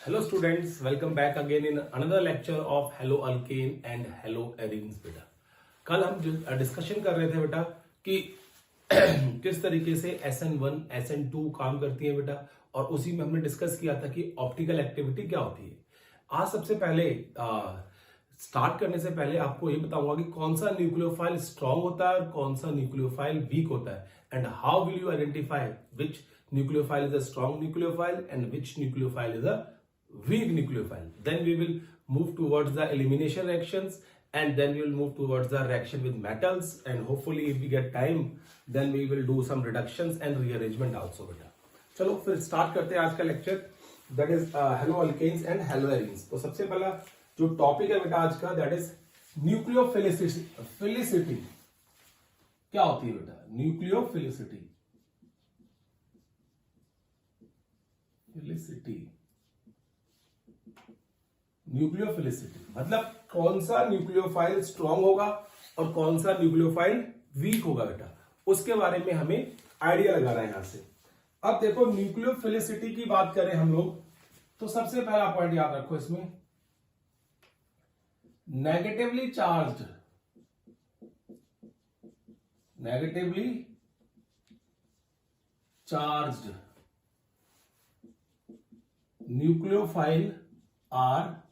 Hello students, welcome back again in another lecture of Hello Alkane and Hello Arenes बेटा। कल हम discussion कर रहे थे बेटा कि किस तरीके से SN1, SN2 काम करती है बेटा, और उसी में हमने डिस्कस किया था कि ऑप्टिकल एक्टिविटी क्या होती है। आज सबसे पहले स्टार्ट करने से पहले आपको ये बताऊंगा कि कौन सा न्यूक्लियोफाइल स्ट्रांग होता है और कौन सा न्यूक्लियोफाइल वीक होता है, and how will you identify which nucleophile is a strong nucleophile and which nucleophile is a weak nucleophile. Then we will move towards the elimination reactions, and then we will move towards the reaction with metals, and hopefully if we get time then we will do some reductions and rearrangement also बेटा। चलो फिर start करते हैं आज का lecture, that is haloalkanes and haloarenes. तो सबसे पहला जो टॉपिक है बेटा आज का, दैट इज न्यूक्लियोफिलिसिटी। क्या होती है बेटा न्यूक्लियोफिलिसिटी? न्यूक्लियोफिलिसिटी मतलब कौन सा न्यूक्लियोफाइल स्ट्रांग होगा और कौन सा न्यूक्लियोफाइल वीक होगा बेटा, उसके बारे में हमें आइडिया लगाना है यहां से। अब देखो न्यूक्लियोफिलिसिटी की बात करें हम लोग, तो सबसे पहला पॉइंट याद रखो इसमें, negatively charged nucleophile are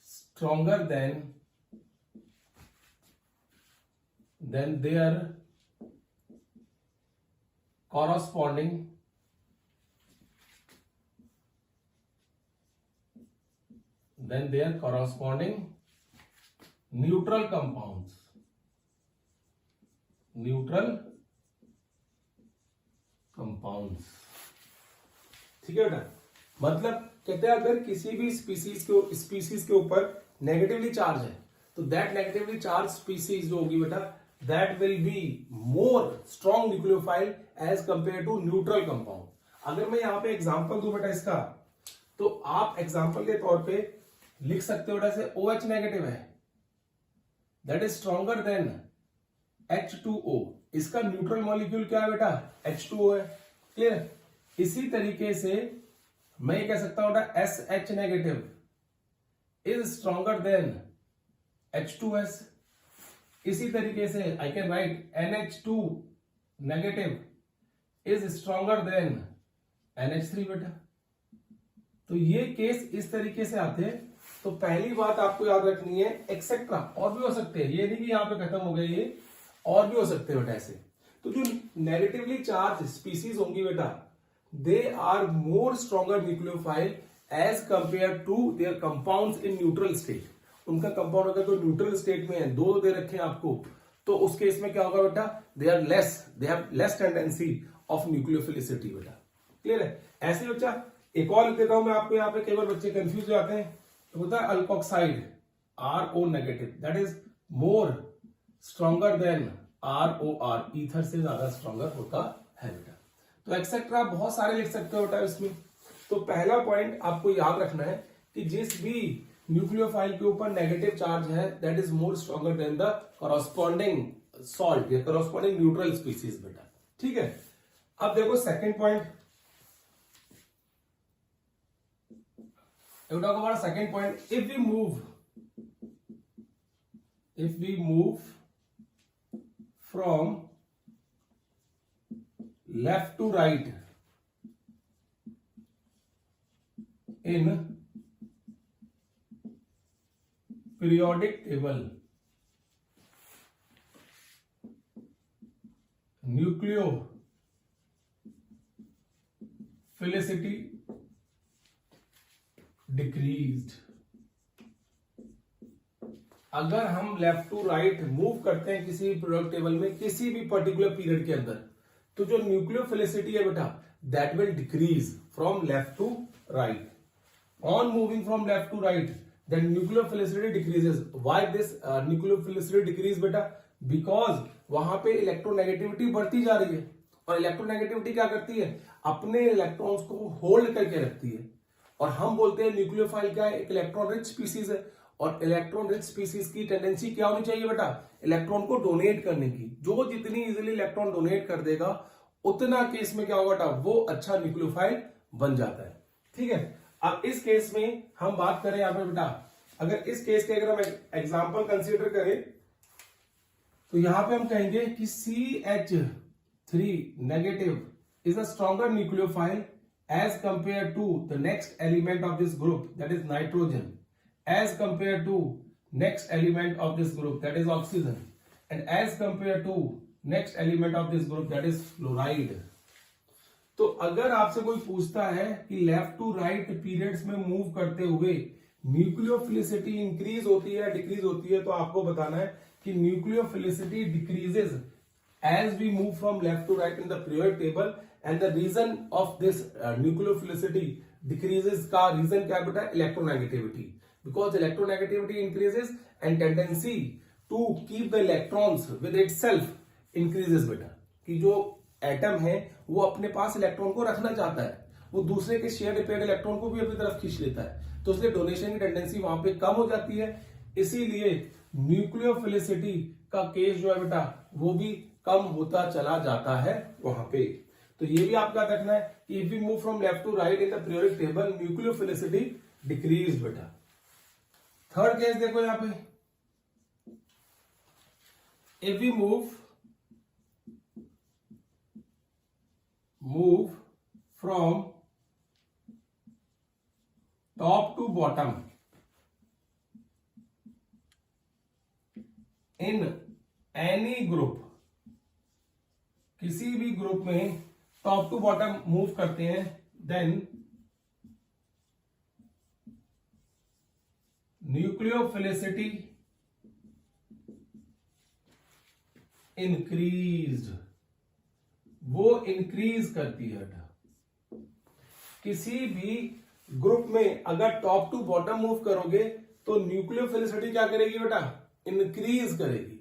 stronger than their corresponding neutral compounds। ठीक है बेटा, मतलब कहते हैं अगर किसी भी स्पीसीज के ऊपर नेगेटिवली चार्ज है तो दैट नेगेटिवली चार्ज स्पीसीज जो होगी बेटा, that will be more strong nucleophile as compare to neutral compound. अगर मैं यहां पे एग्जांपल दूं बेटा इसका, तो आप एग्जांपल के तौर पे लिख सकते हो बेटा, जैसे OH नेगेटिव है, that is stronger then H2O। इसका न्यूट्रल मॉलिक्यूल क्या है बेटा? H2O है। क्लियर? इसी तरीके से मैं ये कह सकता हूं SH negative is stronger then H2S। इसी तरीके से I can write NH2 negative is stronger then NH3 बेटा। तो ये केस इस तरीके से आते हैं। तो पहली बात आपको याद रखनी है, एक्सेट्रा और भी हो सकते हैं, ये नहीं कि यहां पे खत्म हो गए, ये और भी हो सकते हैं बेटा ऐसे। तो जो नेगेटिवली चार्ज स्पीसीज होंगी बेटा, they are more stronger nucleophile as compared to their compounds in neutral state। उनका कंपाउंड अगर तो न्यूट्रल स्टेट में है, दो दे रखे हैं आपको, तो उस केस में क्या होगा बेटा, they have less tendency of nucleophilicity बेटा। क्लियर है? ऐसे बच्चा एक और लिख देता हूं मैं आपको, यहाँ पे कई बार बच्चे कंफ्यूज हो जाते हैं। तो होता है alkoxide RO negative, that is more stronger then ROR, ether से ज्यादा स्ट्रॉन्गर होता है बेटा। तो एक्सेट्रा बहुत सारे लिख सकते हो बेटा इसमें। तो पहला पॉइंट आपको याद रखना है कि जिस भी न्यूक्लियोफाइल के ऊपर नेगेटिव चार्ज है, that is more stronger than the corresponding salt या कॉरस्पॉन्डिंग न्यूट्रल स्पीसीज बेटा। ठीक है, अब देखो second point, second point, if we move from left to right in periodic table, nucleophilicity decreased। अगर हम लेफ्ट टू राइट मूव करते हैं किसी पीरियोडिक टेबल में किसी भी पर्टिकुलर पीरियड के अंदर, तो जो न्यूक्लियोफिलिसिटी है बेटा, that will decrease from left to right. On moving from left to right, then nucleophilicity decreases. Why this nucleophilicity decrease बेटा? बिकॉज वहां पे इलेक्ट्रोनेगेटिविटी बढ़ती जा रही है, और इलेक्ट्रोनेगेटिविटी क्या करती है, अपने इलेक्ट्रॉन्स को होल्ड करके रखती है। और हम बोलते हैं न्यूक्लियोफाइल क्या है, एक इलेक्ट्रॉन रिच स्पीसीज है, और इलेक्ट्रॉन रिच स्पीसीज की टेंडेंसी क्या होनी चाहिए बेटा, इलेक्ट्रॉन को डोनेट करने की। जो जितनी इजीली इलेक्ट्रॉन डोनेट कर देगा उतना केस में क्या होगा बेटा, वो अच्छा न्यूक्लियोफाइल बन जाता है। ठीक है, अब इस केस में हम बात करें यहाँ पे बेटा, अगर इस केस के अगर हम एग्जाम्पल कंसीडर करें तो यहां पे हम कहेंगे कि CH3 negative is a stronger nucleophile as compare to the next element of this group that is nitrogen, as compare to next element of this group that is oxygen, and as compare to next element of this group that is fluoride. तो अगर आपसे कोई पूछता है कि left to right periods में move करते हुए न्यूक्लियोफिलिसिटी इंक्रीज होती है डिक्रीज होती है, तो आपको बताना है कि nucleophilicity decreases as we move from left to right in the periodic table, and the reason of this nucleophilicity decreases का reason क्या बेटा, electronegativity, because electronegativity increases and tendency to keep the electrons with itself increases बेटा, कि जो atom है वो अपने पास electron को रखना चाहता है, वो दूसरे के शेयर रिपेयर्ड इलेक्ट्रॉन को भी अपनी तरफ खींच लेता है, तो इसलिए डोनेशन की टेंडेंसी वहां पे कम हो जाती है। इसीलिए न्यूक्लियोफिलिसिटी का केस जो है बेटा वो भी कम होता चला जाता है वहां पे। तो ये भी आपका रखना है कि if we move from left to right in the periodic table nucleophilicity decrease बेटा। थर्ड केस देखो यहां पे, if we move from top to bottom in any group, किसी भी ग्रुप में टॉप टू बॉटम मूव करते हैं, देन न्यूक्लियोफिलिसिटी इंक्रीज्ड, वो इंक्रीज करती है। किसी भी ग्रुप में अगर टॉप टू बॉटम मूव करोगे तो न्यूक्लियोफिलिसिटी क्या करेगी बेटा, इंक्रीज करेगी,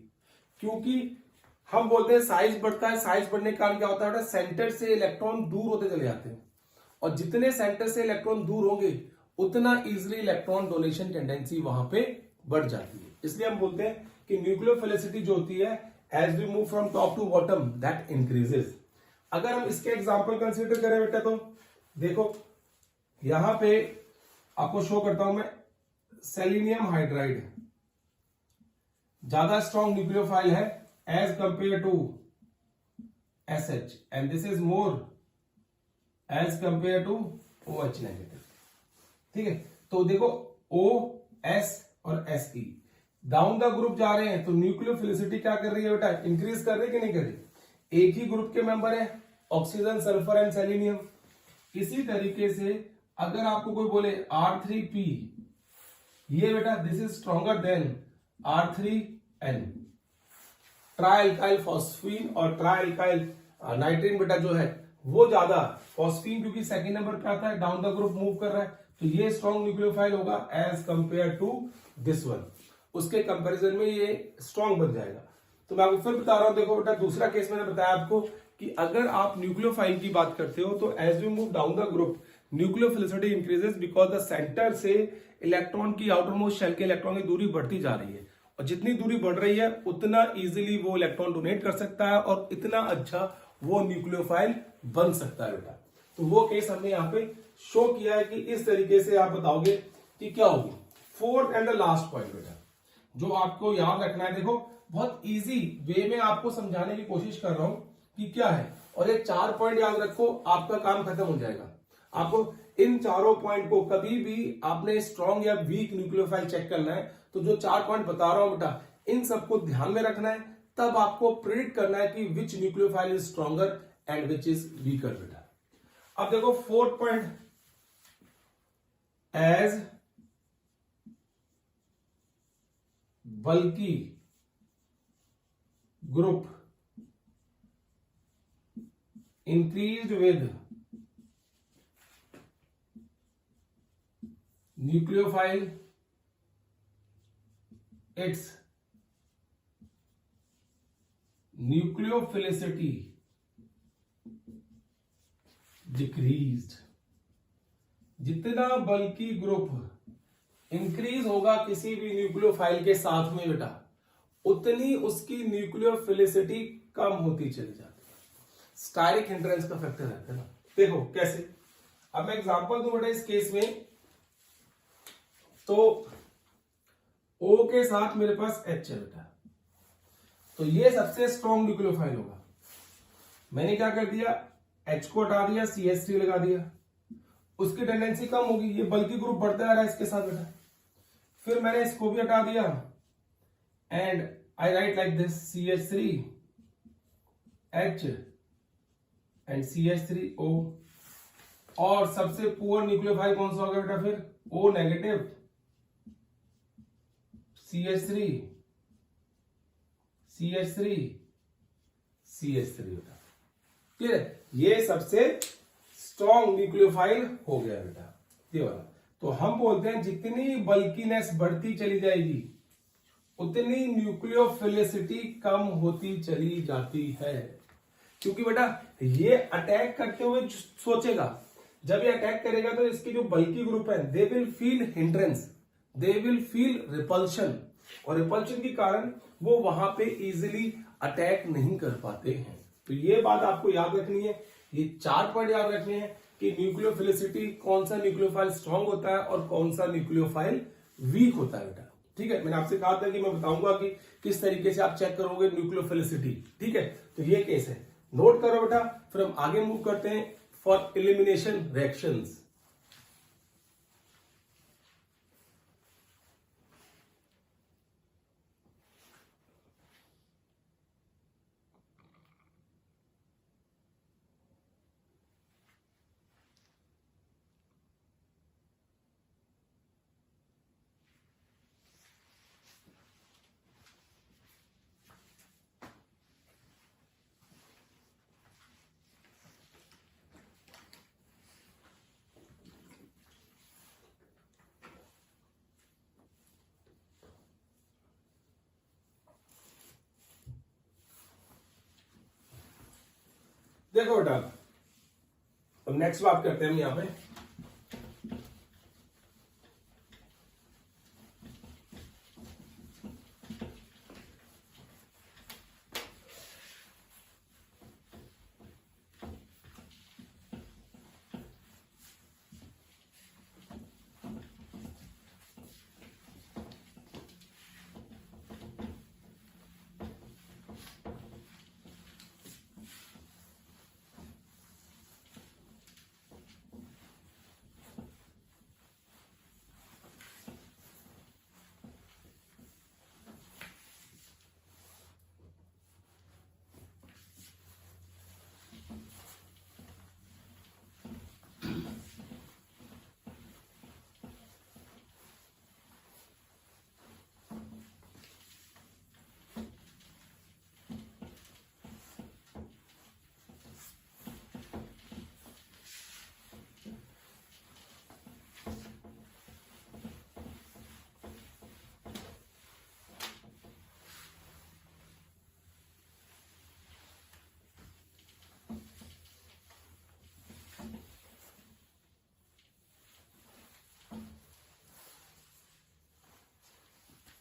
क्योंकि हम बोलते हैं साइज बढ़ता है, साइज बढ़ने के कारण क्या होता है बेटा, सेंटर से इलेक्ट्रॉन दूर होते चले जाते हैं, और जितने सेंटर से इलेक्ट्रॉन दूर होंगे उतना इजीली इलेक्ट्रॉन डोनेशन टेंडेंसी वहां पे बढ़ जाती है। इसलिए हम बोलते हैं कि न्यूक्लियोफिलिसिटी जो होती है as we move from top to bottom that increases. अगर हम इसके एग्जाम्पल कंसिडर करें बेटा, तो देखो यहां पे आपको शो करता हूं मैं, सेलेनियम हाइड्राइड ज्यादा स्ट्रॉन्ग न्यूक्लियोफाइल है as compare to SH, and this is more as compare to OH negative. ठीक है, तो देखो OS और SE डाउन द ग्रुप जा रहे हैं, तो न्यूक्लियोफिलिसिटी क्या कर रही है बेटा, इंक्रीज कर रही है कि नहीं कर रही। एक ही ग्रुप के मेंबर है ऑक्सीजन, सल्फर एंड सेलेनियम। इसी तरीके से अगर आपको कोई बोले R3P, ये बेटा this is stronger than R3N, trialkyl phosphine और ट्राइल्काइल नाइट्रीन बेटा जो है वो ज्यादा, फॉस्फीन क्योंकि सेकंड नंबर पे आता है, डाउन द ग्रुप मूव कर रहा है, तो ये स्ट्रॉन्ग न्यूक्लियोफाइल होगा as compare to this one, उसके कंपैरिजन में ये स्ट्रॉन्ग बन जाएगा। तो मैं आपको फिर बता रहा हूं, देखो बेटा दूसरा केस मैंने बताया आपको कि अगर आप न्यूक्लियोफाइल की बात करते हो तो as we move down the group nucleophilicity increases because the centre से इलेक्ट्रॉन की आउटर मोस्ट शेल के इलेक्ट्रॉन की दूरी बढ़ती जा रही है, और जितनी दूरी बढ़ रही है उतना इजीली वो इलेक्ट्रॉन डोनेट कर सकता है और इतना अच्छा वो न्यूक्लियोफाइल बन सकता है बेटा। तो वो केस हमने यहाँ पे शो किया है कि इस तरीके से आप बताओगे कि क्या होगी। Fourth and the last point बेटा जो आपको याद रखना है, देखो बहुत इजी वे में आपको समझाने की कोशिश कर रहा हूं कि क्या है, और ये 4 पॉइंट याद रखो, आपका काम खत्म हो जाएगा। आपको इन चारों पॉइंट को कभी भी आपने स्ट्रॉन्ग या वीक न्यूक्लियोफाइल चेक करना है, तो जो 4 पॉइंट बता रहा हूं बेटा इन सबको ध्यान में रखना है, तब आपको प्रिडिक्ट करना है कि which nucleophile is stronger and which is weaker बेटा। अब देखो fourth point, as bulky group increased with nucleophile, its nucleophilicity decreased। जितना बल्कि ग्रुप इंक्रीज होगा किसी भी न्यूक्लियोफाइल के साथ में बेटा, उतनी उसकी न्यूक्लियोफिलिसिटी कम होती चली जाती है। स्टायरिक हिंड्रेंस का फैक्टर रहता है ना। देखो कैसे, अब मैं एग्जांपल दूं बेटा इस केस में, तो O के साथ मेरे पास H है बेटा, तो ये सबसे स्ट्रॉन्ग न्यूक्लियोफाइल होगा। मैंने क्या कर दिया, H को हटा दिया, CH3 लगा दिया, उसकी टेंडेंसी कम होगी, ये बल्कि ग्रुप बढ़ता आ रहा है इसके साथ बेटा। फिर मैंने इसको भी हटा दिया and I right like this CH3 H and CH3O। और सबसे पुअर न्यूक्लियोफाइल कौन सा होगा बेटा, फिर O negative CH3 CH3 CH3 बेटा। ठीक है, ये सबसे स्ट्रॉन्ग न्यूक्लियोफाइल हो गया बेटा ये वाला। तो हम बोलते हैं जितनी बल्कीनेस बढ़ती चली जाएगी उतनी न्यूक्लियोफिलिसिटी कम होती चली जाती है, क्योंकि बेटा ये अटैक करते हुए सोचेगा, जब ये अटैक करेगा तो इसके जो बल्की ग्रुप है they will feel hindrance, they will feel repulsion, और रिपल्शन के कारण वो वहां पे इजीली अटैक नहीं कर पाते हैं। तो ये बात आपको याद रखनी है, ये 4 पॉइंट याद रखने हैं कि न्यूक्लियोफिलिसिटी, कौन सा न्यूक्लियोफाइल स्ट्रांग होता है और कौन सा न्यूक्लियोफाइल वीक होता है बेटा। ठीक है, मैंने आपसे कहा था कि मैं बताऊंगा कि किस तरीके से आप चेक करोगे न्यूक्लियोफिलिसिटी। ठीक है, तो ये केस है, नोट करो बेटा। फिर हम आगे मूव करते हैं फॉर एलिमिनेशन रिएक्शंस। देखो बेटा, अब नेक्स्ट बात करते हैं हम यहां पे,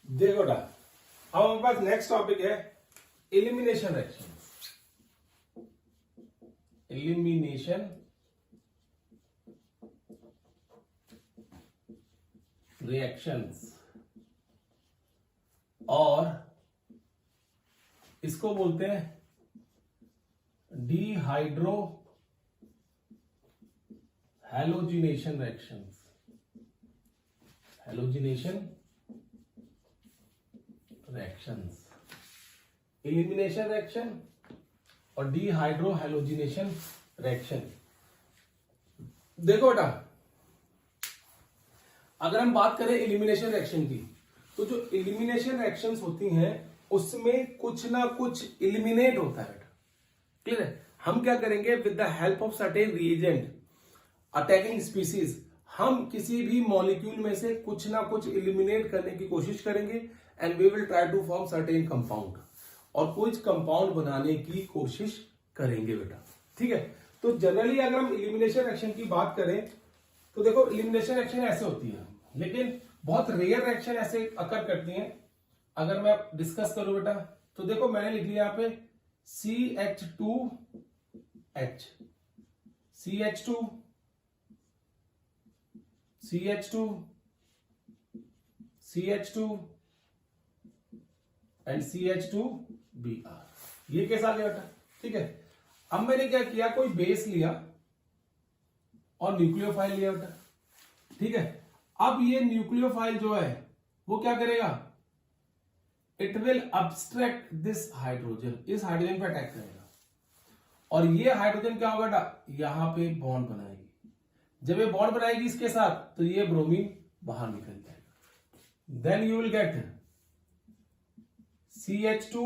देखो बेटा, अब हमारे पास नेक्स्ट टॉपिक है एलिमिनेशन रिएक्शन। एलिमिनेशन रिएक्शंस, और इसको बोलते हैं dehydro halogenation reactions. Halogenation reactions, elimination reaction और डिहाइड्रो हैलोजिनेशन रिएक्शन। देखो बेटा, अगर हम बात करें एलिमिनेशन रिएक्शन की, तो जो एलिमिनेशन रिएक्शंस होती हैं उसमें कुछ ना कुछ एलिमिनेट होता है बेटा। क्लियर है, हम क्या करेंगे, with the help of certain reagent attacking species, हम किसी भी मॉलिक्यूल में से कुछ ना कुछ एलिमिनेट करने की कोशिश करेंगे and we will try to form certain compound, और कुछ कंपाउंड बनाने की कोशिश करेंगे बेटा। ठीक है, तो जनरली अगर हम एलिमिनेशन रिएक्शन की बात करें तो देखो एलिमिनेशन रिएक्शन ऐसे होती है, लेकिन बहुत रेयर रिएक्शन ऐसे अकर करती हैं। अगर मैं डिस्कस करूं बेटा, तो देखो मैंने लिख लिया यहाँ पे CH2H, CH2 CH2 CH2 and CH2Br। ये केस आ गया बेटा, ठीक है। अब मैंने क्या किया, कोई बेस लिया और न्यूक्लियोफाइल लिया बेटा, ठीक है। अब ये न्यूक्लियोफाइल जो है वो क्या करेगा, it will abstract this hydrogen, इस हाइड्रोजन पे अटैक करेगा और ये हाइड्रोजन क्या होगा बेटा, यहां पे बॉन्ड बनाएगी। जब ये बॉन्ड बनाएगी इसके साथ तो ये ब्रोमीन बाहर निकल जाएगा। Then you will get CH2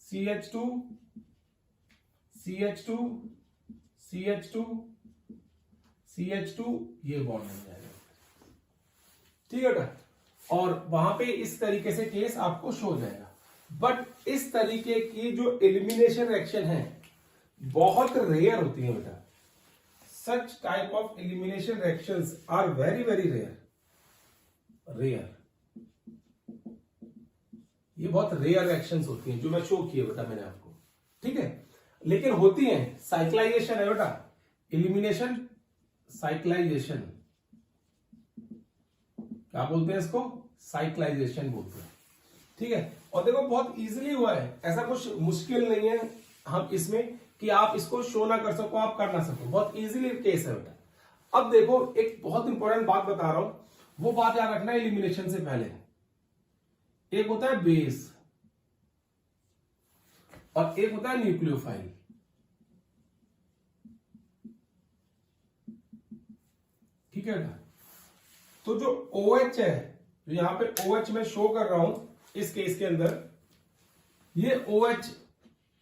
CH2 CH2 CH2 CH2, ये बॉन्ड बन जाएगा, ठीक है बेटा। और वहां पे इस तरीके से केस आपको शो हो जाएगा। बट इस तरीके की जो एलिमिनेशन रिएक्शन है बहुत रेयर होती है बेटा। Such type of elimination reactions are very very rare. ये बहुत रेयर रिएक्शंस होती हैं जो मैं शो किए बेटा मैंने आपको, ठीक है। लेकिन होती हैं, साइक्लाइजेशन है बेटा, एलिमिनेशन साइक्लाइजेशन, क्या बोलते हैं इसको, साइक्लाइजेशन बोलते हैं, ठीक है। और देखो बहुत इजीली हुआ है, ऐसा कुछ मुश्किल नहीं है हम इसमें कि आप इसको शो ना कर सको, आप कर ना सको, बहुत इजीली केस है बेटा। अब देखो एक बहुत इंपॉर्टेंट बात बता रहा हूं, वो बात याद रखना एलिमिनेशन से पहले। एक होता है बेस और एक होता है न्यूक्लियोफाइल, ठीक है बेटा। तो जो OH है, जो यहां पे OH मैं शो कर रहा हूं इस केस के अंदर, ये OH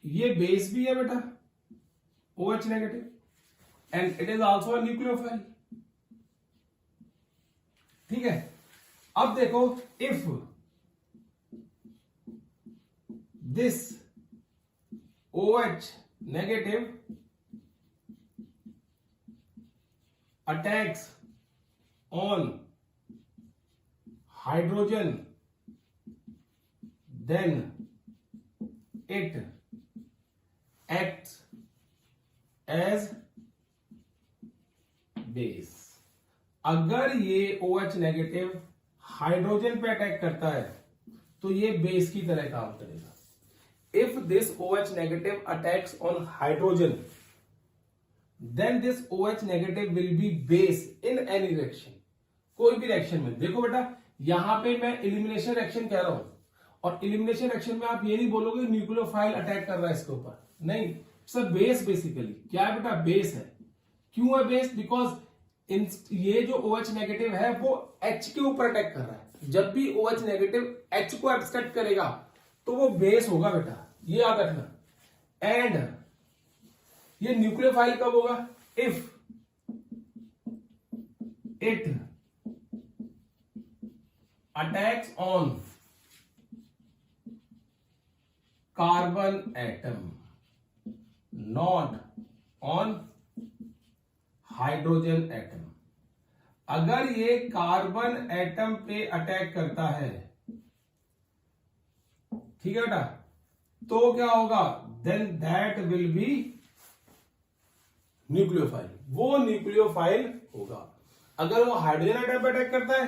ये बेस भी है बेटा, OH negative, and it is also a nucleophile, ठीक है। अब देखो if this OH negative attacks on hydrogen, then it acts as base। अगर ये OH नेगेटिव हाइड्रोजन पे अटैक करता है तो ये बेस की तरह काम करेगा। If this OH negative attacks on hydrogen, then this OH negative will be base in any reaction। कोई भी रिएक्शन में देखो बेटा, यहां पे मैं एलिमिनेशन रिएक्शन कह रहा हूं, और एलिमिनेशन रिएक्शन में आप ये नहीं बोलोगे न्यूक्लियोफाइल अटैक कर रहा है इसके ऊपर, नहीं, इट्स अ बेस। बेसिकली क्या है बेटा, बेस है। क्यों है बेस, बिकॉज ये जो OH नेगेटिव है वो H के ऊपर अटैक कर रहा है। जब भी OH नेगेटिव H को एब्स्ट्रैक्ट करेगा तो वो बेस होगा बेटा, ये याद रखना। एंड ये न्यूक्लियोफाइल कब होगा, if it attacks on carbon atom, not on hydrogen atom. अगर ये कार्बन एटम पे अटैक करता है, ठीक है बेटा, तो क्या होगा, then that will be nucleophile, वो न्यूक्लियोफाइल होगा। अगर वो हाइड्रोजन एटम पे अटैक करता है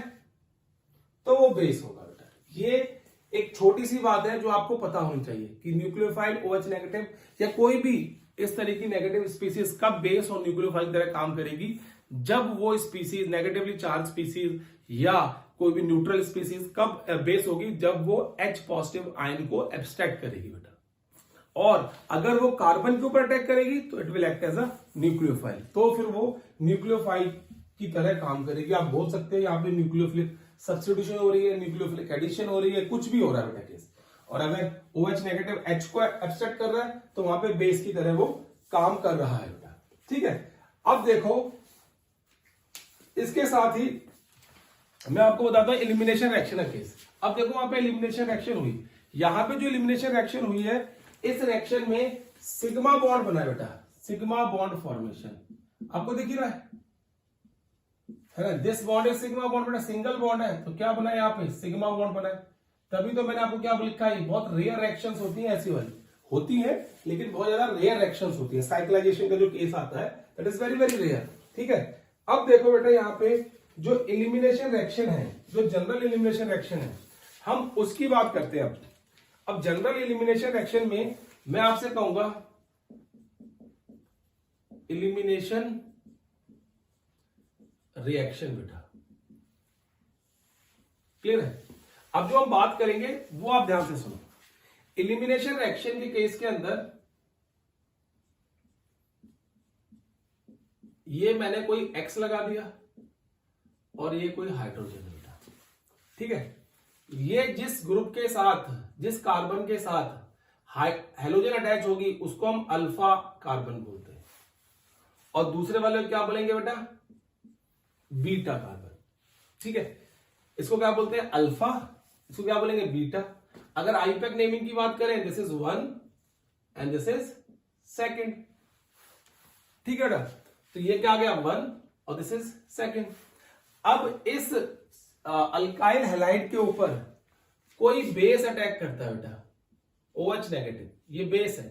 तो वो बेस होगा बेटा। ये एक छोटी सी बात है जो आपको पता होनी चाहिए कि न्यूक्लियोफाइल OH नेगेटिव या कोई भी इस तरह की नेगेटिव स्पीसीज कब बेस और न्यूक्लियोफाइल तरह काम करेगी, जब वो स्पीसीज नेगेटिवली चार्ज स्पीसीज या कोई भी न्यूट्रल स्पीसीज कब बेस होगी, जब वो H पॉजिटिव आयन को एब्स्ट्रैक्ट करेगी बेटा। और अगर वो कार्बन के ऊपर अटैक करेगी तो it will act as a nucleophile, तो फिर वो न्यूक्लियोफाइल की तरह काम करेगी। आप बोल सकते हैं यहाँ पे न्यूक्लियोफिलिक सब्स्टिट्यूशन हो रही है, न्यूक्लियोफिलिक एडिशन हो रही है, कुछ भी हो रहा है बेटा केस। और अगर OH नेगेटिव H को एब्स्ट्रैक्ट कर रहा है तो वहां पे बेस की तरह वो काम कर रहा है बेटा, ठीक है। अब देखो इसके साथ ही मैं आपको बताता हूं एलिमिनेशन रिएक्शन का केस। अब देखो वहां पे एलिमिनेशन रिएक्शन हुई, यहां पे जो एलिमिनेशन रिएक्शन हुई है, इस रिएक्शन में सिग्मा बॉन्ड बना है बेटा, सिग्मा बॉन्ड फॉर्मेशन आपको दिख ही रहा है ना। दिस बॉन्ड है सिग्मा बॉन्ड बेटा, सिंगल बॉन्ड है, तो क्या बना है यहाँ पे, सिग्मा बॉन्ड बना है। तभी तो मैंने आपको क्या लिखा है, बहुत रेयर रिएक्शंस होती हैं, ऐसी वाली होती है लेकिन बहुत ज्यादा रेयर रिएक्शंस होती है। साइक्लाइजेशन का जो केस आता है that is very very rare, ठीक है। अब देखो बेटा यहाँ पे जो एलिमिनेशन रिएक्शन है, जो जनरल एलिमिनेशन रिएक्शन है, हम उसकी बात करते हैं। अब जनरल एलिमिनेशन रिएक्शन में मैं आपसे कहूंगा एलिमिनेशन रिएक्शन बेटा, क्लियर है। अब जो हम बात करेंगे वो आप ध्यान से सुनो। एलिमिनेशन रिएक्शन के केस के अंदर ये मैंने कोई X लगा दिया और ये कोई हाइड्रोजन है बेटा, ठीक है। ये जिस ग्रुप के साथ, जिस कार्बन के साथ हेलोजन अटैच होगी उसको हम अल्फा कार्बन बोलते हैं, और दूसरे वाले को क्या बोलेंगे बेटा, बीटा कार्बन, ठीक है। इसको क्या बोलते हैं, अल्फा, इसको क्या बोलेंगे, बीटा। अगर आईपैक नेमिंग की बात करें, this is 1 and this is 2, ठीक है बेटा। तो ये क्या आ गया 1 और दिस इज 2। अब इस अल्काइल हैलाइड के ऊपर कोई बेस अटैक करता है बेटा, OH नेगेटिव, ये बेस है,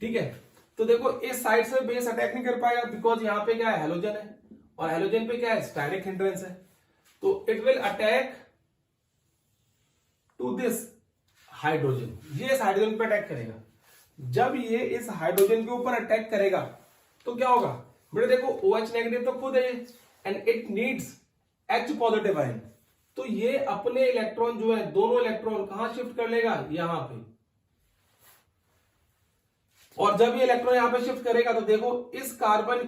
ठीक है। तो देखो इस साइड से बेस अटैक नहीं कर पाएगा बिकॉज यहां पे क्या है, हेलोजन है, और हेलोजन पे क्या है, स्टायरिक हिंड्रेंस है। तो it will attack to this hydrogen, ये इस हाइड्रोजन पे अटैक करेगा। जब ये इस हाइड्रोजन के ऊपर अटैक करेगा तो क्या होगा बेटा, देखो OH नेगेटिव तो खुद है and it needs H positive ion, तो ये अपने इलेक्ट्रॉन जो है, दोनों इलेक्ट्रॉन कहां शिफ्ट कर लेगा, यहां पे। और जब ये इलेक्ट्रॉन यहां पे शिफ्ट करेगा तो देखो इस कार्बन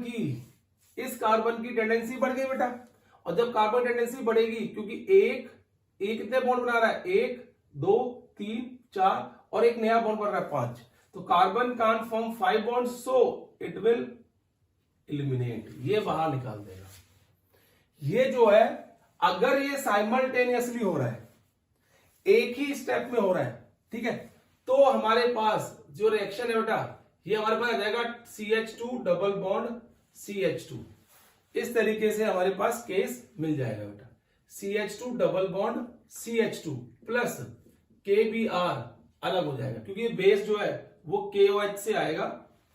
की टेंडेंसी बढ़ गई बेटा। और जब कार्बन टेंडेंसी बढ़ेगी, क्योंकि एक कितने बॉन्ड बना रहा है, 1 2 3 4 और एक नया बॉन्ड बन रहा है 5, तो carbon can't form 5 bond, so it will eliminate, ये बाहर निकाल देगा। ये जो है अगर ये साइमल्टेनियसली हो रहा है, एक ही स्टेप में हो रहा है, ठीक है, तो हमारे पास जो रिएक्शन है बेटा, ये हमारे पास आ जाएगा CH2 डबल बॉन्ड CH2। इस तरीके से हमारे पास केस मिल जाएगा बेटा, CH2 double bond CH2 plus KBr अलग हो जाएगा, क्योंकि ये बेस जो है वो KOH से आएगा,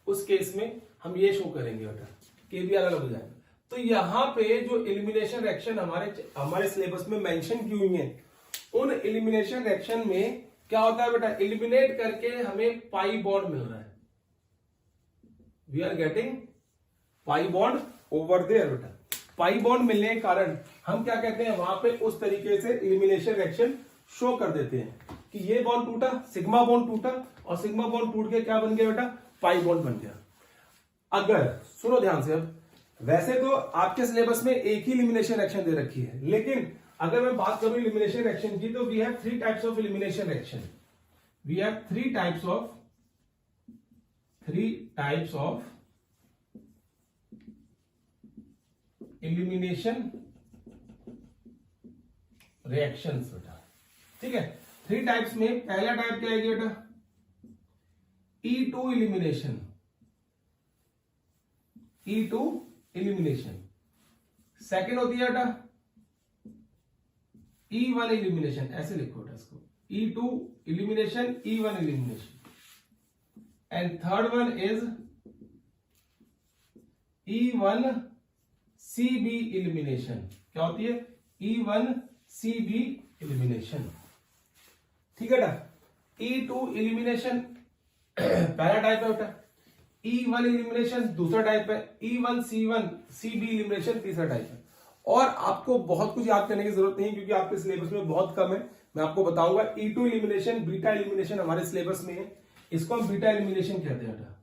उस केस में हम ये शो करेंगे बेटा, KBr अलग हो जाएगा। तो यहां पे जो एलिमिनेशन रिएक्शन हमारे सिलेबस में मेंशन की हुई है, उन एलिमिनेशन रिएक्शन में क्या होता है बेटा, एलिमिनेट करके हमें पाई बॉन्ड मिल रहा है, we are getting pi bond over there बेटा। पाई बॉन्ड मिलने के कारण हम क्या कहते हैं, वहां पे उस तरीके से एलिमिनेशन रिएक्शन शो कर देते हैं कि ये बॉन्ड टूटा, सिग्मा बॉन्ड टूटा, और सिग्मा बॉन्ड टूट के क्या बन गया बेटा, पाई बॉन्ड बन गया। अगर सुनो ध्यान से, अब वैसे तो आपके सिलेबस में एक ही एलिमिनेशन रिएक्शन दे रखी है, लेकिन अगर मैं बात करूं एलिमिनेशन रिएक्शन की, तो we have 3 types of elimination reaction. We have 3 types of elimination reactions बेटा, ठीक है। 3 टाइप्स में पहला टाइप क्या है बेटा, E2 elimination, E2 elimination. Second होती है बेटा E1 एलिमिनेशन, ऐसे लिखो बेटा इसको, E2 elimination, E1 elimination. And third one is E1 CB elimination. क्या होती है, E1 CB एलिमिनेशन, ठीक है बेटा। E2 एलिमिनेशन पहला टाइप है बेटा, E1 एलिमिनेशन दूसरा टाइप है, E1 CB एलिमिनेशन तीसरा टाइप है। और आपको बहुत कुछ याद करने की जरूरत नहीं, क्योंकि आपके सिलेबस में बहुत कम है। मैं आपको बताऊंगा E2 एलिमिनेशन, बीटा एलिमिनेशन हमारे सिलेबस में है, इसको हम बीटा एलिमिनेशन कहते हैं बेटा,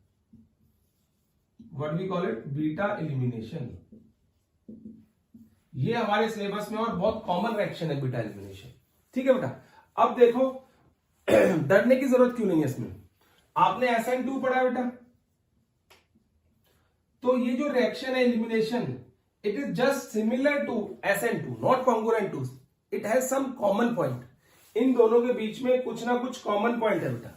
what we call it, beta elimination. ये हमारे सिलेबस में और बहुत कॉमन रिएक्शन है बीटा एलिमिनेशन, ठीक है बेटा। अब देखो डरने की जरूरत क्यों नहीं है इसमें, आपने SN2 पढ़ा बेटा, तो ये जो रिएक्शन है elimination, it is just similar to SN2, not congruent to, it has some common point. इन दोनों के बीच में कुछ ना कुछ कॉमन पॉइंट है बेटा,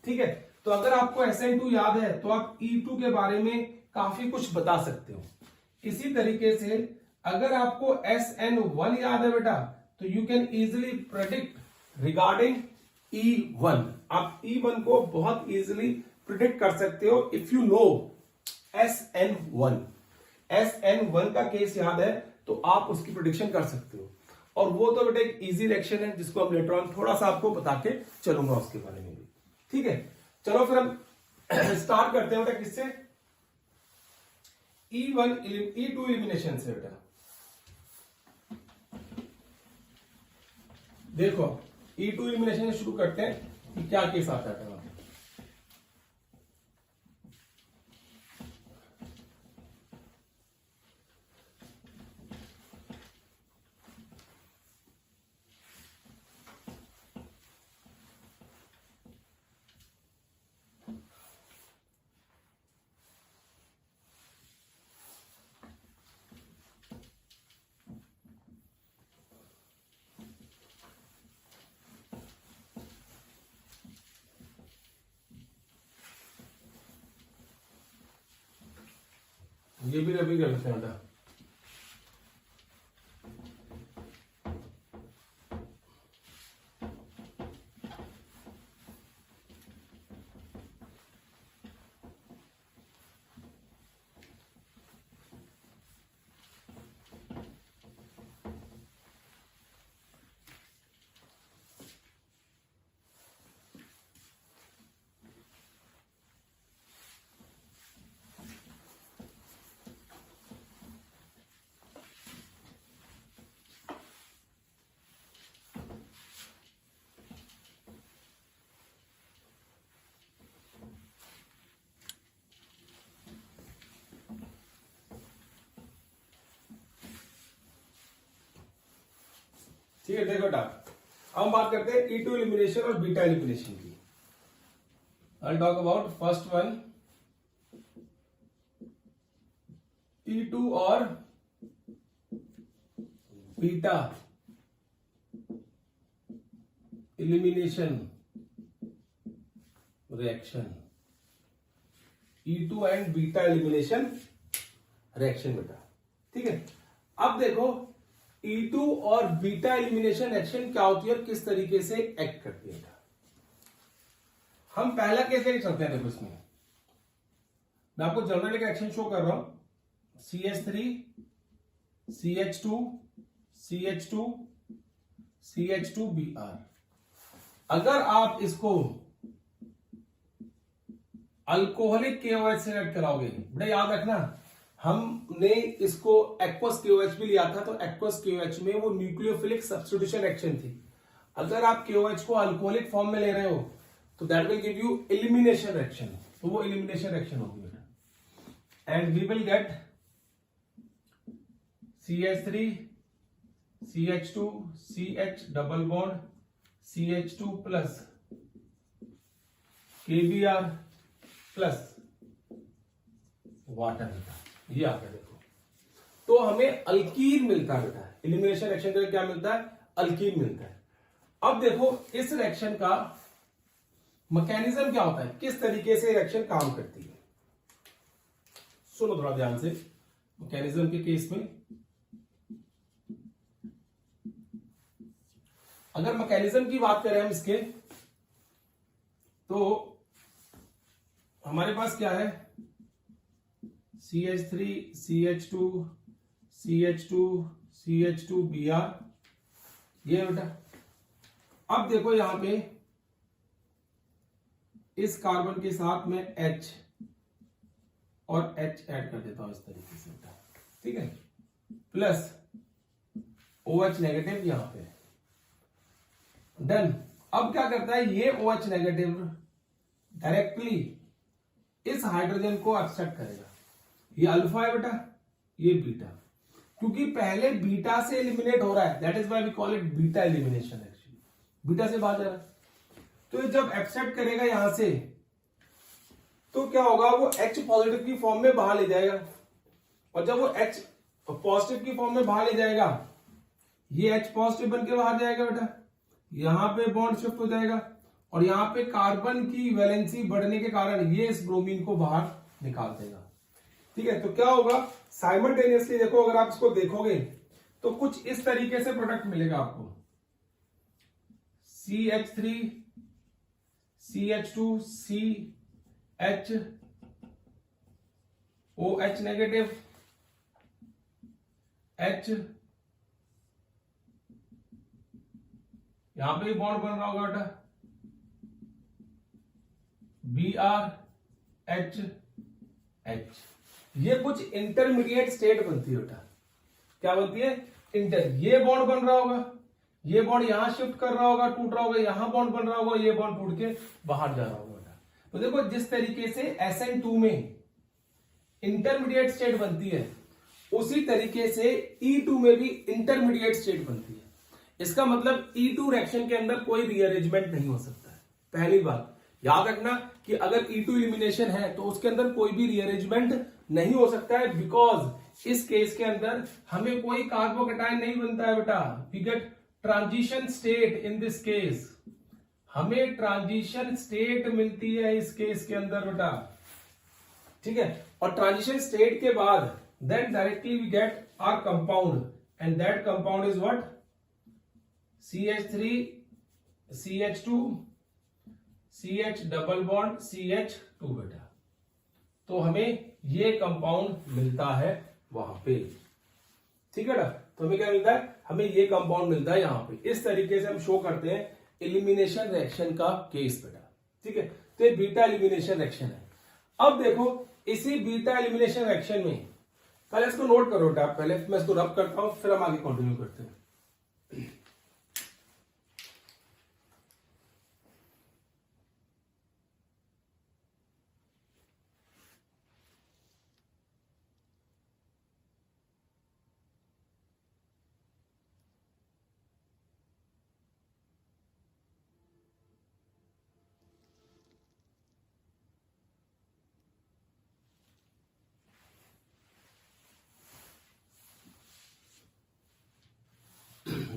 ठीक है। तो अगर आपको SN2 याद है तो आप E2 के बारे में काफी कुछ बता सकते हो। इसी तरीके से अगर आपको SN1 याद है बेटा, तो you can easily predict regarding E1। आप E1 को बहुत इजिली प्रिडिक्ट कर सकते हो if you know SN1। SN1 का केस याद है तो आप उसकी प्रेडिक्शन कर सकते हो। और वो तो बेटा एक इजी रिएक्शन है जिसको हम लेटर ऑन थोड़ा सा आपको बता के चलूंगा उसके बारे में भी। ठीक है, चलो फिर हम स्टार्ट करते हैं बेटा किससे, E2 एलिमिनेशन से। बेटा देखो E2 एलिमिनेशन से शुरू करते हैं कि क्या केस आता है। ये भी रबी कर लेते हैं बेटा। ठीक है, देखो बेटा अब हम बात करते हैं E2 एलिमिनेशन और बीटा एलिमिनेशन की। I'll talk about first one, E2 और beta elimination reaction, E2 and beta elimination reaction बेटा। ठीक है, अब देखो E2 और बीटा एलिमिनेशन रिएक्शन क्या होती है और किस तरीके से एक्ट करती है। हम पहला केस लेके चलते हैं। देखो इसमें मैं आपको जनरल रिएक्शन शो कर रहा हूं, CH3 CH2 CH2 CH2Br। अगर आप इसको अल्कोहलिक KOH से रिएक्ट कराओगे, बड़ा याद रखना हमने इसको एक्वस KOH भी लिया था, तो एक्वस KOH में वो न्यूक्लियोफिलिक सब्स्टिट्यूशन रिएक्शन थी। अगर आप KOH को अल्कोहलिक फॉर्म में ले रहे हो तो that will give you elimination reaction, तो वो एलिमिनेशन रिएक्शन होगी बेटा। And we will get CH3 CH2 CH double bond CH2 plus KBr plus water बेटा। ये आता है देखो, तो हमें अल्कीन मिलता है बेटा। एलिमिनेशन रिएक्शन के लिए क्या मिलता है, अल्कीन मिलता है। अब देखो इस रिएक्शन का मैकेनिज्म क्या होता है, किस तरीके से रिएक्शन काम करती है, सुनो थोड़ा ध्यान से। मैकेनिज्म के केस में अगर मैकेनिज्म की बात करें हम इसके, तो हमारे पास क्या है, CH3 CH2 CH2 CH2Br, ये बेटा। अब देखो यहां पे इस कार्बन के साथ में H और H ऐड कर देता हूं इस तरीके से बेटा। ठीक है, प्लस OH नेगेटिव यहां पे डन। अब क्या करता है, ये OH नेगेटिव डायरेक्टली इस हाइड्रोजन को एक्सेप्ट करेगा। ये अल्फा है बेटा, ये बीटा, क्योंकि पहले बीटा से एलिमिनेट हो रहा है, that is why we call it beta elimination. Actually beta से बाहर जा रहा है, तो ये जब एक्सेप्ट करेगा यहां से, तो क्या होगा, वो H पॉजिटिव की फॉर्म में बाहर ले जाएगा। और जब वो H पॉजिटिव की फॉर्म में बाहर ले जाएगा, ये H पॉजिटिव बन के बाहर जाएगा बेटा, यहां पे बॉन्ड शिफ्ट हो जाएगा और यहां पे कार्बन की वैलेंसी बढ़ने के कारण ये इस ब्रोमीन को बाहर निकाल देगा। ठीक है, तो क्या होगा, साइमल्टेनियसली देखो, अगर आप इसको देखोगे तो कुछ इस तरीके से प्रोडक्ट मिलेगा आपको, CH3 CH2 CH OH negative H, यहां पे भी बॉन्ड बन रहा होगा बेटा, BR, H, ये कुछ इंटरमीडिएट स्टेट बनती है बेटा। क्या बनती है? ये बॉन्ड बन रहा होगा, ये बॉन्ड यहां शिफ्ट कर रहा होगा, टूट रहा होगा, यहां बॉन्ड बन रहा होगा, ये बॉन्ड टूट के बाहर जा रहा होगा बेटा। तो देखो जिस तरीके से SN2 में इंटरमीडिएट स्टेट बनती है, उसी तरीके से E2 में भी इंटरमीडिएट स्टेट बनती है। इसका मतलब E2 रिएक्शन के अंदर कोई रीअरेंजमेंट नहीं हो सकता है। पहली बात याद रखना कि अगर E2 एलिमिनेशन है तो उसके अंदर कोई भी रीअरेंजमेंट नहीं हो सकता है, बिकॉज इस केस के अंदर हमें कोई कार्बोकेटाइन नहीं बनता है बेटा। We get transition state in this case, हमें ट्रांजिशन स्टेट मिलती है इस केस के अंदर बेटा, ठीक है। और ट्रांजिशन स्टेट के बाद then directly we get our compound, and that compound is what? CH3 CH2 CH double bond CH2 बेटा। तो हमें ये कंपाउंड मिलता है वहां पे, ठीक है ना। तो हमें क्या मिलता है? हमें ये कंपाउंड मिलता है यहां पे। इस तरीके से हम शो करते हैं एलिमिनेशन रिएक्शन का केस बेटा, ठीक है। तो ये बीटा एलिमिनेशन रिएक्शन है। अब देखो इसी बीटा एलिमिनेशन रिएक्शन में, पहले इसको नोट करो बेटा, पहले मैं इसको रब करता हूं, फिर हम आगे कंटिन्यू करते हैं।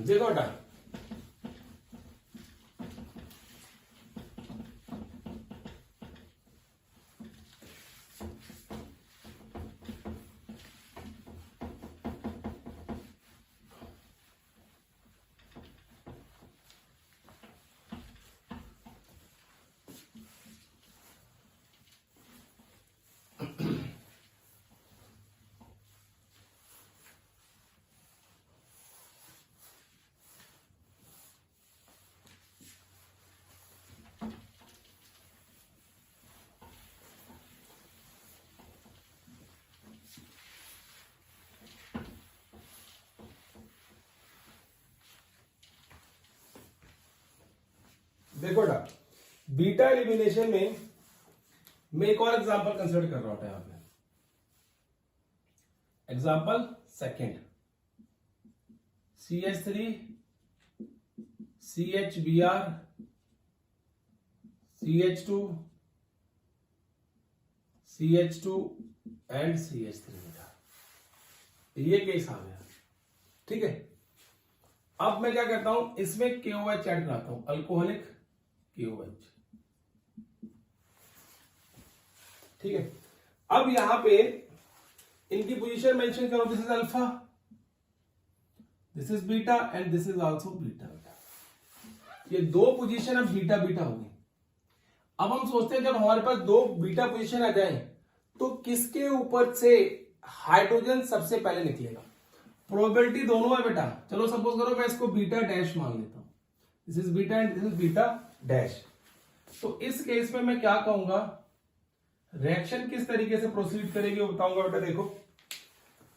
देखो बेटा, देखो बेटा, बीटा एलिमिनेशन में मैं एक और एग्जांपल कंसिडर कर रहा हूं यहां पे। Example second, CH3 CHBr CH2 CH2 and CH3 बेटा, ये केस आ गया, ठीक है। अब मैं क्या करता हूं, इसमें KOH ऐड कराता हूं, अल्कोहलिक KOH, ठीक है। अब यहां पे इनकी पोजीशन मेंशन करो, this is alpha, this is beta and this is also beta. ये दो पोजीशन अब बीटा बीटा होगी। अब हम सोचते हैं जब हमारे पास दो बीटा पोजीशन आ जाए तो किसके ऊपर से हाइड्रोजन सबसे पहले निकलेगा। प्रोबेबिलिटी दोनों है बेटा। चलो सपोज करो मैं इसको बीटा डैश मान लेता हूं, this is beta and this is beta dash. तो इस केस में मैं क्या कहूंगा, रिएक्शन किस तरीके से प्रोसीड करेगी वो बताऊंगा बेटा। देखो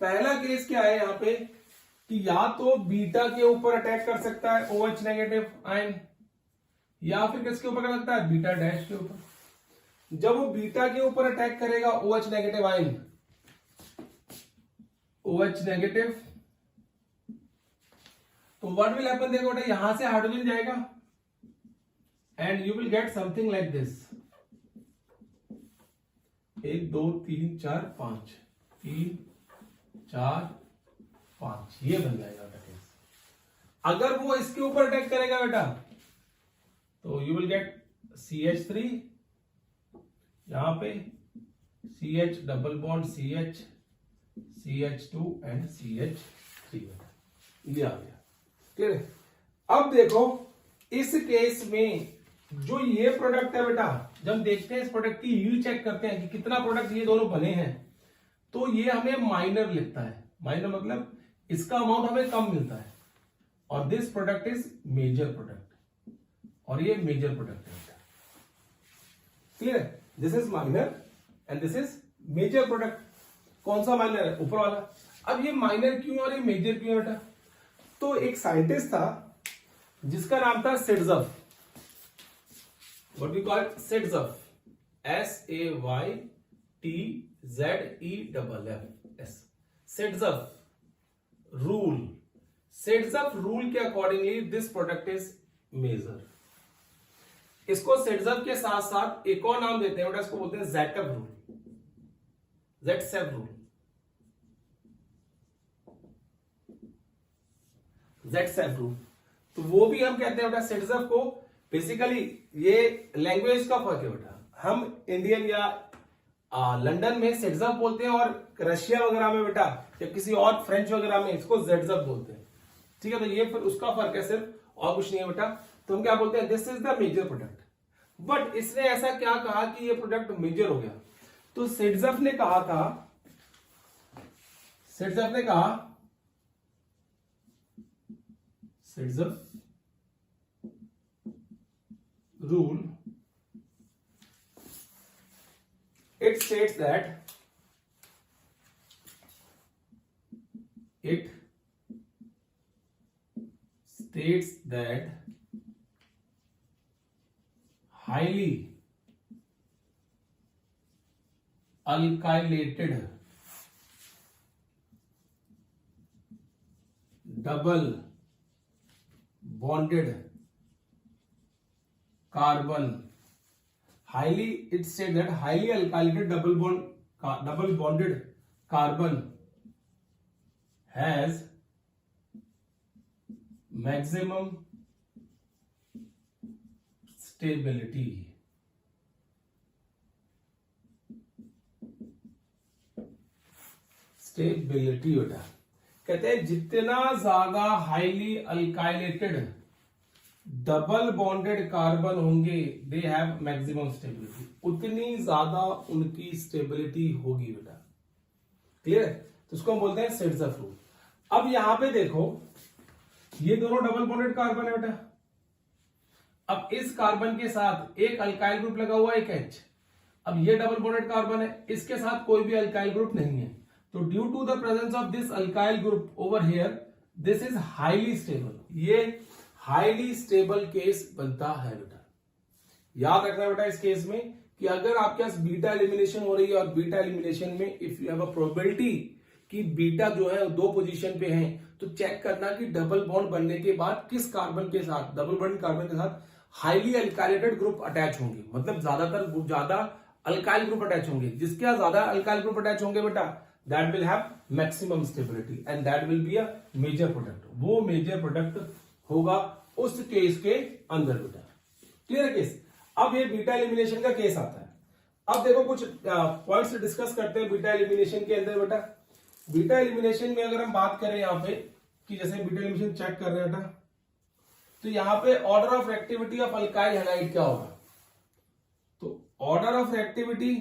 पहला केस क्या है यहां पे कि या तो बीटा के ऊपर अटैक कर सकता है OH नेगेटिव आयन, या फिर किसके ऊपर कर सकता है, बीटा डैश के ऊपर। जब वो बीटा के ऊपर अटैक करेगा OH negative ion, OH negative, तो व्हाट विल हैपन, देखो बेटा यहां से हाइड्रोजन जाएगा and you will get something like this, 1 2 3 4 5, 3 4 5, ये बन जाएगा बेटा केस। अगर वो इसके ऊपर अटैक करेगा बेटा तो यू विल गेट CH3, यहां पे CH double bond CH, CH2 and CH3 बेटा, ये आ गया, क्लियर है। अब देखो इस केस में जो ये प्रोडक्ट है बेटा, जब देखते हैं इस प्रोडक्ट की यील्ड चेक करते हैं कि कितना प्रोडक्ट ये दोनों बने हैं, तो ये हमें माइनर लिखता है। माइनर मतलब इसका अमाउंट हमें कम मिलता है, और this product is major product, और ये मेजर प्रोडक्ट है। Clear? This is minor and this is major product. कौन सा माइनर है? ऊपर वाला। अब ये माइनर क्यों और ये मेजर क्यों बेटा? तो एक साइंटिस्ट था जिसका नाम था Saytzeff. What we call Saytzeff, SAYTZEFF, Saytzeff rule. Saytzeff rule के accordingly this product is major. इसको सिडजफ के साथ साथ एक और नाम देते हैं बेटा, इसको बोलते हैं ज़ेटफ रूल, ज़ेटसेफ रूल, ज़ेटसेफ रूल। तो वो भी हम कहते हैं बेटा सिडजफ को। बेसिकली ये लैंग्वेज का फर्क है बेटा, हम इंडियन या लंदन में सिडजफ बोलते हैं, और रशिया वगैरह में बेटा या किसी और फ्रेंच वगैरह में इसको ज़ेटसेफ बोलते हैं। ठीक है, तो ये फिर उसका फर्क है सिर्फ, और कुछ नहीं है बेटा। तो हम क्या बोलते हैं? This is the major product. But इसने ऐसा क्या कहा कि ये प्रोडक्ट मेजर हो गया? तो सिडजफ ने कहा था, सिडजफ rule, it states that highly alkylated double bonded carbon, it said that highly alkylated double bonded carbon has maximum stability. Stability बेटा कहते हैं जितना ज्यादा हाईली अल्काइलेटेड डबल बॉन्डेड कार्बन होंगे, दे हैव मैक्सिमम स्टेबिलिटी, उतनी ज्यादा उनकी स्टेबिलिटी होगी बेटा। क्लियर है? तो उसको हम बोलते हैं सिडजफ रूल। अब यहां पे देखो, ये दोनों डबल बॉन्डेड कार्बन है बेटा। अब इस कार्बन के साथ एक अल्काइल ग्रुप लगा हुआ है, एक H। अब ये डबल बॉन्डेड कार्बन है, इसके साथ कोई भी अल्काइल ग्रुप नहीं है। तो due to the presence of this alkyl group over here, this is highly stable. ये हाईली स्टेबल केस बनता है बेटा। याद रखना बेटा इस केस में कि अगर आपके पास बीटा एलिमिनेशन हो रही है, और बीटा एलिमिनेशन में if you have a probability कि बीटा जो है दो पोजीशन पे है, तो चेक करना कि डबल बॉन्ड बनने के बाद किस कार्बन के साथ, डबल बॉन्ड कार्बन के साथ हाईली अल्काइलेटेड ग्रुप अटैच होंगे, मतलब ज्यादा अल्काइल ग्रुप अटैच होंगे। जिसके ज्यादा अल्काइल ग्रुप अटैच होंगे बेटा, that will have maximum stability and that will be a major product. वो मेजर प्रोडक्ट होगा उस केस के अंदर बेटा। क्लियर है केस? अब ये बीटा एलिमिनेशन का केस आता है। अब देखो कुछ पॉइंट्स डिस्कस करते हैं बीटा एलिमिनेशन के अंदर बेटा। बीटा एलिमिनेशन में अगर हम बात करें यहां पे कि जैसे बीटा एलिमिनेशन चेक कर रहे हैं बेटा, तो यहां पे order of reactivity of alkyl halide क्या होगा? तो order of reactivity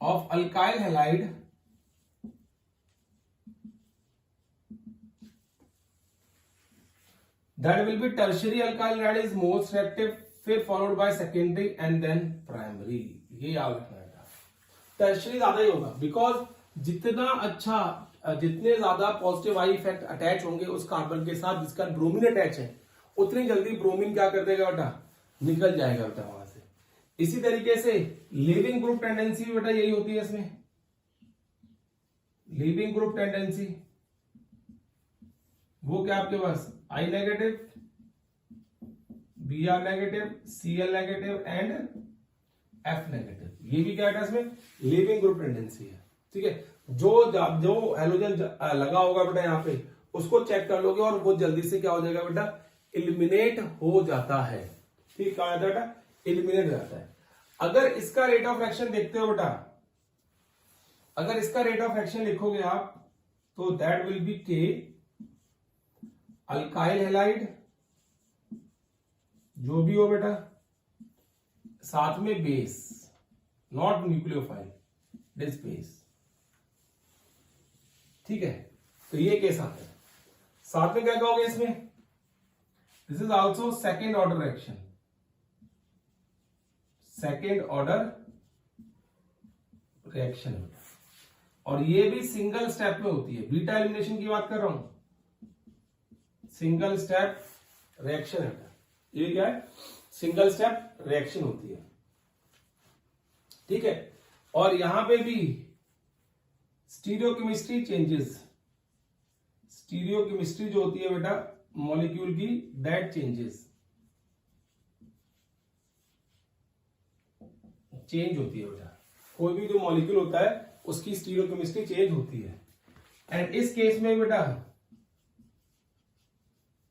of alkyl halide that will be tertiary alkyl halide is most reactive, फिर followed by secondary and then primary। ये याद रखना है। टर्शरी ज्यादा ही होगा, बिकॉज जितने ज्यादा पॉजिटिव आई इफेक्ट अटैच होंगे उस कार्बन के साथ जिसका ब्रोमीन अटैच है, उतनी जल्दी ब्रोमीन क्या कर देगा बेटा? निकल जाएगा बेटा वहां से। इसी तरीके से लीविंग ग्रुप टेंडेंसी भी बेटा यही होती है इसमें। लीविंग ग्रुप टेंडेंसी वो क्या आपके पास I negative, Br negative, Cl negative and F negative. ये भी क्या है इसमें? लिविंग ग्रुप टेंडेंसी है। ठीक है, जो हेलोजन लगा होगा बेटा यहाँ पे, उसको चेक कर लोगे और वो जल्दी से क्या हो जाएगा बेटा? एलिमिनेट हो जाता है। ठीक, क्या हो जाता है? एलिमिनेट हो जाता है। अगर इसका रेट ऑफ एक्शन देखते हो बेटा, अगर इसका रेट ऑफ एक्शन लिखोगे आप, तो that will B K alkyl halide जो भी हो बेटा, साथ में base, not nucleophile, it is base. ठीक है, तो ये केस आता है। साथ में क्या कहोगे इसमें, this is also second order reaction, second order reaction, और ये भी सिंगल स्टेप में होती है। बीटा एलिमिनेशन की बात कर रहा हूं, सिंगल स्टेप रिएक्शन है। ये क्या है, सिंगल स्टेप रिएक्शन होती है। ठीक है, और यहां पे भी स्टीरियोकेमिस्ट्री चेंजेस, स्टीरियोकेमिस्ट्री जो होती है बेटा मॉलिक्यूल की, दैट चेंजेस, चेंज होती है बेटा। कोई भी जो मॉलिक्यूल होता है उसकी स्टीरियोकेमिस्ट्री चेंज होती है। एंड इस केस में बेटा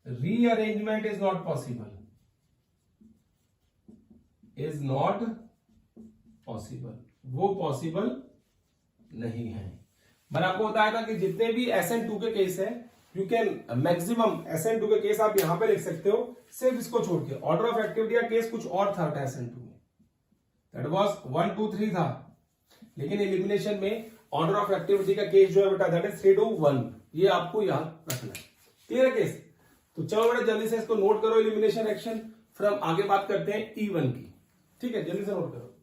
rearrangement is not possible, is not possible, वो पॉसिबल नहीं है। मैंने आपको बताया था कि जितने भी SN2 के केस है, यू कैन मैक्सिमम SN2 के केस आप यहां पे लिख सकते हो, सिर्फ इसको छोड़ के। ऑर्डर ऑफ एक्टिविटी का केस कुछ और था SN2 में, दैट वाज 1 2 3 था, लेकिन एलिमिनेशन में ऑर्डर ऑफ एक्टिविटी का केस जो है बेटा दैट इज 3 2 1, ये आपको याद रखना है। क्लियर है केस? तो चलो बेटा जल्दी से इसको नोट करो एलिमिनेशन एक्शन, फिर हम आगे बात करते हैं E1 की। ठीक है, जल्दी से नोट करो।